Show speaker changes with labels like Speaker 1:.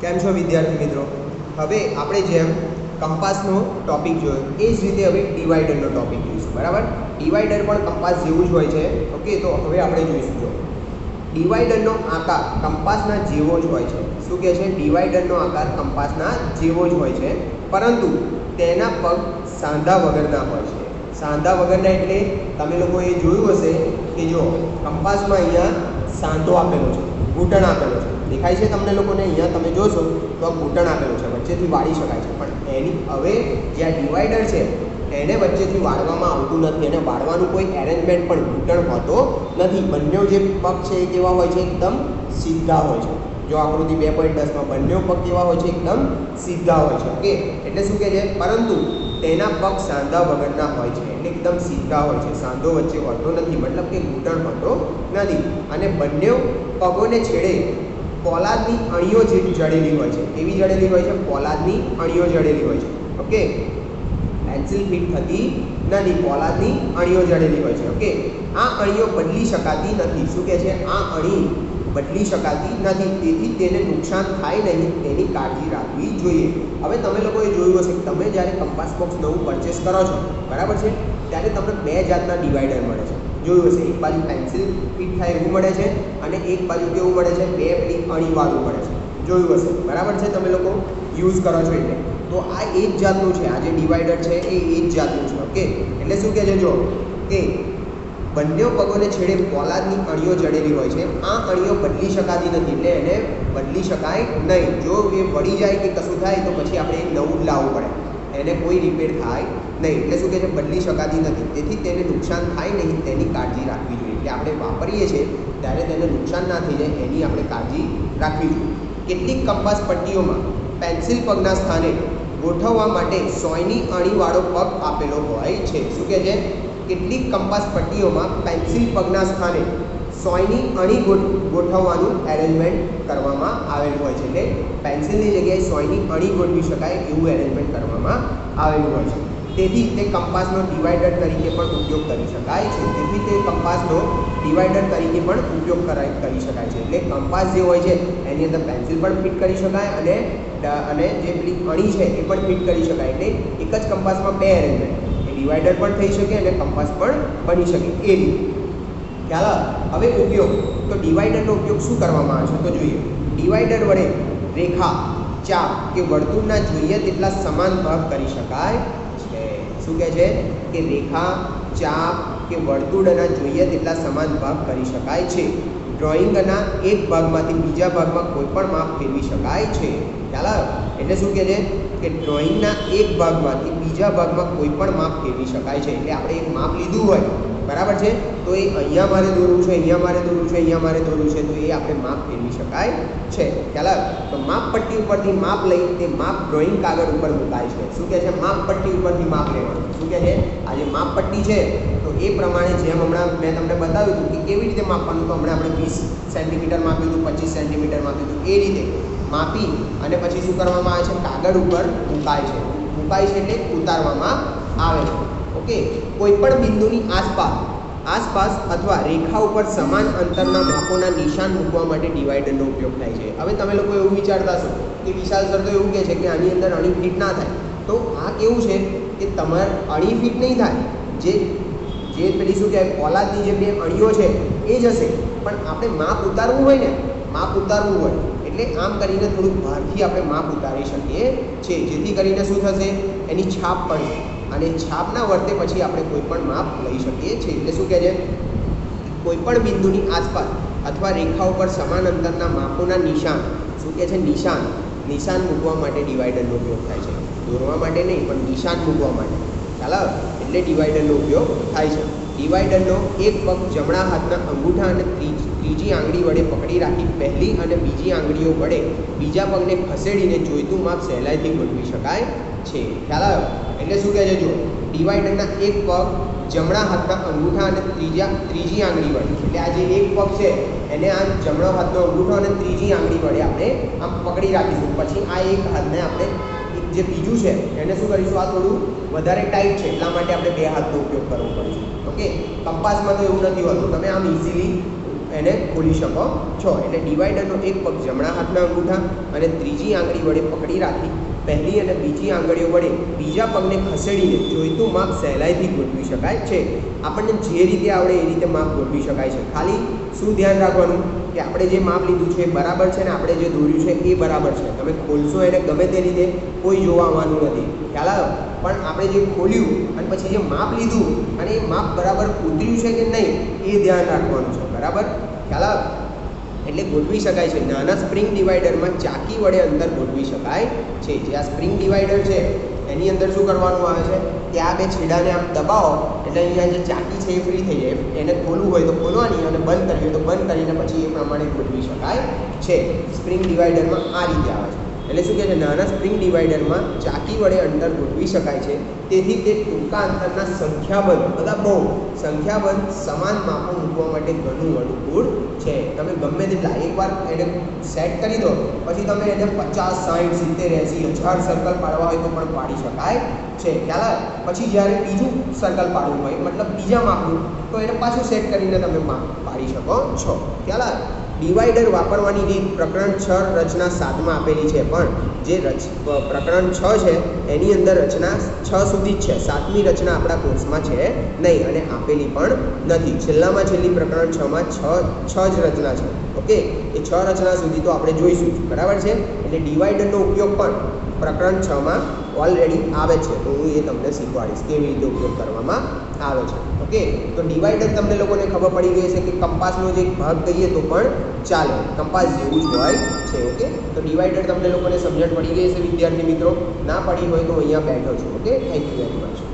Speaker 1: કેમ છો વિદ્યાર્થી મિત્રો? હવે આપણે જેમ કંપાસનો ટોપિક જોયો એ જ રીતે હવે ડિવાઈડરનો ટોપિક જોઈશું, બરાબર? ડિવાઈડર પણ કંપાસ જેવું જ હોય છે. ઓકે, તો હવે આપણે જોઈશું. જો ડિવાઈડરનો આકાર કંપાસના જેવો જ હોય છે. શું કહે છે? ડિવાઈડરનો આકાર કંપાસના જેવો જ હોય છે, પરંતુ તેના પગ સાંધા વગરના હોય છે. સાંધા વગરના એટલે તમે લોકોએ જોયું હશે કે જો કંપાસમાં અહીંયા સાંધો આપેલો છે, ઘૂંટણ આપેલો છે, દેખાય છે તમને લોકોને? અહીંયા તમે જોશો તો આ ઘૂંટણ આપેલો છે, વચ્ચેથી વાળી શકાય છે. પણ એની હવે જે આ ડિવાઈડર છે એને વચ્ચેથી વાળવામાં આવતું નથી, એને વાળવાનું કોઈ એરેન્જમેન્ટ પણ ઘૂંટણ હોતો નથી. બંને જે પગ છે એ કેવા હોય છે? એકદમ સીધા હોય છે. જો આકૃતિ 2.10માં બંને પગ કેવા હોય છે? એકદમ સીધા હોય છે. ઓકે, એટલે શું કહે છે? પરંતુ તેના પગ સાંધા વગરના હોય છે, એટલે એકદમ સીધા હોય છે, સાંધો વચ્ચે હોતો નથી, મતલબ કે ઘૂંટણ હોતો નથી. અને બંને પગોને છેડે પોલાદની અણીઓ જે જડેલી હોય છે. કેવી જડેલી હોય છે? પોલાદની અણીઓ જડેલી હોય છે. ઓકે, પેન્સિલ ફિટ થતી નથી, પોલાદની અણીઓ જડેલી હોય છે. ઓકે, આ અણીઓ બદલી શકાતી નથી. શું કહે છે? આ અણી બદલી શકાતી નથી, તેથી તેને નુકસાન થાય નહીં તેની કાળજી રાખવી જોઈએ. હવે તમે લોકોએ જોયું હશે કે તમે જ્યારે કંપાસ બોક્સ નવું પરચેસ કરો છો, બરાબર છે, ત્યારે તમને બે જાતના ડિવાઈડર મળે છે. જોયું હશે, એક બાજુ પેન્સિલ ફિટ થાય એવું મળે છે અને એક બાજુ કેવું મળે છે? બે પેલી અણીવાળું મળે છે. જોયું હશે, બરાબર છે? તમે લોકો યુઝ કરો છો એટલે. તો આ એક જાતનું છે, આ જે ડિવાઈડર છે એ એક જાતનું છે. ઓકે, એટલે શું કહે છે? જો કે બંને પગોને છેડે પોલાદની અણીઓ જડેલી હોય છે. આ અણીઓ બદલી શકાતી નથી, એટલે એને બદલી શકાય નહીં. જો એ વળી જાય કે કશું થાય તો પછી આપણે નવું જ લાવવું પડે, એને કોઈ રિપેર થાય નહીં. એટલે શું કહે છે? બદલી શકાતી નથી, તેથી તેને નુકસાન થાય નહીં તેની કાળજી રાખવી જોઈએ. એટલે આપણે વાપરીએ છીએ ત્યારે તેને નુકસાન ના થઈ જાય એની આપણે કાળજી રાખવી જોઈએ. કેટલીક કંપાસ પટ્ટીઓમાં પેન્સિલ પગના સ્થાને ગોઠવવા માટે સોયની અણીવાળો પગ આપેલો હોય છે. શું કહે છે? કેટલીક કંપાસ પટ્ટીઓમાં પેન્સિલ પગના સ્થાને સોયની અણી ગોઠવવાનું એરેન્જમેન્ટ કરવામાં આવેલું હોય છે. એટલે પેન્સિલની જગ્યાએ સોયની અણી ગોઠવી શકાય એવું એરેન્જમેન્ટ કરવામાં આવેલું હોય છે. તેથી તે કંપાસનો ડિવાઈડર તરીકે પણ ઉપયોગ કરી શકાય છે. તેથી તે કંપાસનો ડિવાઈડર તરીકે પણ ઉપયોગ કરી શકાય છે. એટલે કંપાસ જે હોય છે એની અંદર પેન્સિલ પણ ફિટ કરી શકાય અને જે પેલી અણી છે એ પણ ફિટ કરી શકાય. એટલે એક જ કંપાસમાં બે એરેન્જમેન્ટ, ડિવાઈડર પણ થઈ શકે અને કંપાસ પણ બની શકે એ રીતે. ખ્યાલ? હવે ઉપયોગ, તો ડિવાઈડરનો ઉપયોગ શું કરવામાં આવે છે તો જોઈએ. ડિવાઈડર વડે રેખા, ચાપ કે વર્તુળના જોઈએ તેટલા સમાન ભાગ કરી શકાય છે. શું કહે છે? કે રેખા, ચાપ કે વર્તુળના જોઈએ તેટલા સમાન ભાગ કરી શકાય છે. ડ્રોઈંગના એક ભાગમાંથી બીજા ભાગમાં કોઈ પણ માપ ફેરવી શકાય છે. ખ્યાલ? એટલે શું કહે છે? કે ડ્રોઈંગના એક ભાગમાંથી બીજા ભાગમાં કોઈ પણ માપ ફેરવી શકાય છે. એટલે આપણે એક માપ લીધું હોય, બરાબર છે, તો એ અહીંયા મારે દોરવું છે, અહીંયા મારે દોરવું છે, અહીંયા મારે દોરવું છે, તો એ આપણે માપ ફેરવી શકાય છે. ખ્યાલ? તો માપ પટ્ટી ઉપરથી માપ લઈ તે માપ ડ્રોઈંગ કાગળ ઉપર મુકાય છે. શું કહે છે? માપ પટ્ટી ઉપરથી માપ લેવાનું. શું કહે છે? આ જે માપ પટ્ટી છે તો એ પ્રમાણે જેમ હમણાં મેં તમને બતાવ્યું હતું કે કેવી રીતે માપવાનું, તો હમણાં આપણે 20 સેન્ટીમીટર માપ્યું હતું, 25 સેન્ટીમીટર માપ્યું હતું, એ રીતે માપી અને પછી શું કરવામાં આવે છે? કાગળ ઉપર મુકાય છે. મુકાય છે એટલે ઉતારવામાં આવે છે. ઓકે, કોઈ પણ બિંદુની આસપાસ અથવા રેખા ઉપર સમાન અંતરના માપોના નિશાન મૂકવા માટે ડિવાઈડરનો ઉપયોગ થાય છે. હવે તમે લોકો એવું વિચારતા હશો કે વિશાલ સર તો એવું કહે છે કે આની અંદર અણી ફિટ ના થાય. તો આ કેવું છે કે તમારે અણી ફિટ નહીં થાય, જે પેલી શું કહેવાય પોલાદની જે બે અણીઓ છે એ જ હશે, પણ આપણે માપ ઉતારવું હોય ને, માપ ઉતારવું હોય એટલે આમ કરીને થોડુંક બહારથી આપણે માપ ઉતારી શકીએ છીએ, જેથી કરીને શું થશે? એની છાપ પડે અને છાપના વર્તે પછી આપણે કોઈ પણ માપ લઈ શકીએ છીએ. એટલે શું કહે છે? કોઈ પણ બિંદુની આસપાસ અથવા રેખા ઉપર સમાન અંતરના માપોના નિશાન, શું કહે છે? નિશાન મૂકવા માટે ડિવાઈડરનો ઉપયોગ થાય છે. દોરવા માટે નહીં, પણ નિશાન મૂકવા માટે. ખ્યાલ? એટલે ડિવાઈડરનો ઉપયોગ થાય છે. ડિવાઈડરનો એક પગ જમણા હાથના અંગૂઠા અને ત્રીજી આંગળી વડે પકડી રાખી પહેલી અને બીજી આંગળીઓ વડે બીજા પગને ખસેડીને જોઈતું માપ સહેલાઈથી ગોઠવી શકાય છે. ખ્યાલ? એટલે શું કહે છે? જો ડિવાઈડરના એક પગ જમણા હાથના અંગૂઠા અને ત્રીજી આંગળી વડે, એટલે આ જે એક પગ છે એને આ જમણો હાથનો અંગૂઠો અને ત્રીજી આંગળી વડે આપણે આમ પકડી રાખીશું. પછી આ એક હાથને આપણે જે બીજું છે એને શું કરીશું? આ થોડું વધારે ટાઈટ છે એટલા માટે આપણે બે હાથનો ઉપયોગ કરવો પડશે. ઓકે, કંપાસમાં તો એવું નથી હોતું, તમે આમ ઇઝીલી એને ખોલી શકો છો. એટલે ડિવાઈડરનો એક પગ જમણા હાથના અંગૂઠા અને ત્રીજી આંગળી વડે પકડી રાખી પહેલી અને બીજી આંગળીઓ વડે બીજા પગને ખસેડીને જોઈતું માપ સહેલાઈથી ગોઠવી શકાય છે. આપણને જે રીતે આવડે એ રીતે માપ ગોઠવી શકાય છે. ખાલી શું ધ્યાન રાખવાનું કે આપણે જે માપ લીધું છે એ બરાબર છે ને આપણે જે દોર્યું છે એ બરાબર છે. તમે ખોલશો એને ગમે તે રીતે કોઈ જોવા આવવાનું નથી, ખ્યાલ આવ્યો? પણ આપણે જે ખોલ્યું અને પછી જે માપ લીધું અને એ માપ બરાબર ઉતર્યું છે કે નહીં એ ધ્યાન રાખવાનું છે, બરાબર? ખ્યાલ આવ્યો? એટલે ગોઠવી શકાય છે. નાના સ્પ્રિંગ ડિવાઈડરમાં ચાકી વડે અંતર ગોઠવી શકાય છે. જે આ સ્પ્રિંગ ડિવાઈડર છે એની અંદર શું કરવાનું આવે છે કે આ બે છેડાને આમ દબાવો એટલે અહીંયા જે ચાકી છે એ ફ્રી થઈ જાય. એને ખોલવું હોય તો ખોલવાની અને બંધ કરવી હોય તો બંધ કરીને પછી એ પ્રમાણે ગોઠવી શકાય છે. સ્પ્રિંગ ડિવાઈડરમાં આ રીતે આવે છે. એટલે શું કહે છે, નાના સ્પ્રિંગ ડિવાઈડરમાં ચાકી વડે અંતર ગોઠવી શકાય છે. તેથી તે ટૂંકા અંતરના સંખ્યાબંધ, બધા બહુ સંખ્યાબંધ સમાન માપો મૂકવા માટે ઘણું અનુકૂળ છે. તમે ગમે તેટલા એકવાર એને સેટ કરી દો પછી તમે એને 50, 60, 70, 80, 1000 સર્કલ પાડવા હોય તો પણ પાડી શકાય છે, ખ્યાલ આવે? પછી જ્યારે બીજું સર્કલ પાડવું હોય મતલબ બીજા માપનું તો એને પાછું સેટ કરીને તમે માપ પાડી શકો છો, ખ્યાલ આવે? ડિવાઈડર વાપરવાની રીત પ્રકરણ 6 રચના 7માં આપેલી છે, પણ જે પ્રકરણ 6 છે એની અંદર રચના 6 સુધી જ છે. 7મી રચના આપણા કોર્સમાં છે નહીં અને આપેલી પણ નથી. છેલ્લામાં છેલ્લી પ્રકરણ 6માં 6 જ રચના છે. ઓકે, એ 6 રચના સુધી તો આપણે જોઈશું, બરાબર છે? એટલે ડિવાઈડરનો ઉપયોગ પણ પ્રકરણ 6માં ઓલરેડી આવે છે, તો હું એ તમને શીખવાડીશ કેવી રીતે ઉપયોગ કરવામાં આવે છે. ઓકે, તો ડિવાઈડર તમને લોકોને ખબર પડી ગઈ છે કે કંપાસનો જે ભાગ કહીએ તો પણ ચાલે, કંપાસ જેવું જ હોય છે. ઓકે, તો ડિવાઈડર તમને લોકોને સમજણ પડી ગઈ છે વિદ્યાર્થી મિત્રો? ના પડી હોય તો અહીંયા બેઠો છું. Okay, thank you very much.